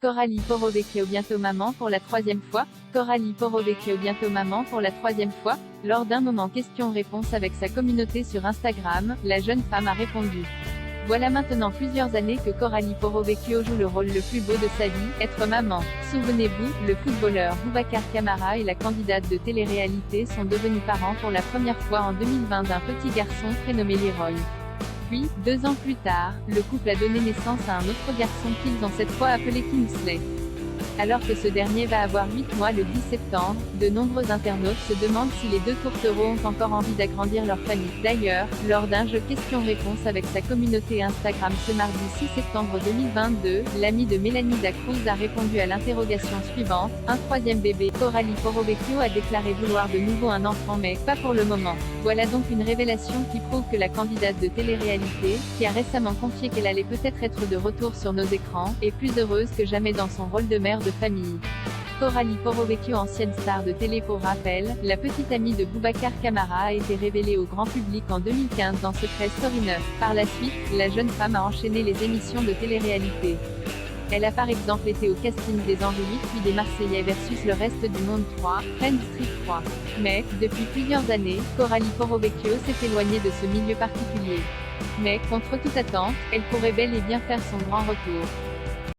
Coralie Porro-Vecchio bientôt maman pour la troisième fois. Coralie Porro-Vecchio bientôt maman pour la troisième fois. Lors d'un moment questions-réponses avec sa communauté sur Instagram, la jeune femme a répondu. Voilà maintenant plusieurs années que Coralie Porro-Vecchio joue le rôle le plus beau de sa vie, être maman. Souvenez-vous, le footballeur Boubacar Camara et la candidate de télé-réalité sont devenus parents pour la première fois en 2020 d'un petit garçon prénommé Leroy. Puis, 2 ans plus tard, le couple a donné naissance à un autre garçon qu'ils ont cette fois appelé Kingsley. Alors que ce dernier va avoir 8 mois le 10 septembre, de nombreux internautes se demandent si les deux tourtereaux ont encore envie d'agrandir leur famille. D'ailleurs, lors d'un jeu questions-réponses avec sa communauté Instagram ce mardi 6 septembre 2022, l'ami de Mélanie Dacruz a répondu à l'interrogation suivante, un troisième bébé. Coralie Porro-Vecchio a déclaré vouloir de nouveau un enfant mais, pas pour le moment. Voilà donc une révélation qui prouve que la candidate de télé-réalité, qui a récemment confié qu'elle allait peut-être être de retour sur nos écrans, est plus heureuse que jamais dans son rôle de mère de famille. Coralie Porro-Vecchio, ancienne star de télé pour rappel, la petite amie de Boubacar Camara a été révélée au grand public en 2015 dans Secret Story 9. Par la suite, la jeune femme a enchaîné les émissions de télé-réalité. Elle a par exemple été au casting des Henri VIII puis des Marseillais versus le reste du monde 3, Friends Street 3. Mais, depuis plusieurs années, Coralie Porro-Vecchio s'est éloignée de ce milieu particulier. Mais, contre toute attente, elle pourrait bel et bien faire son grand retour.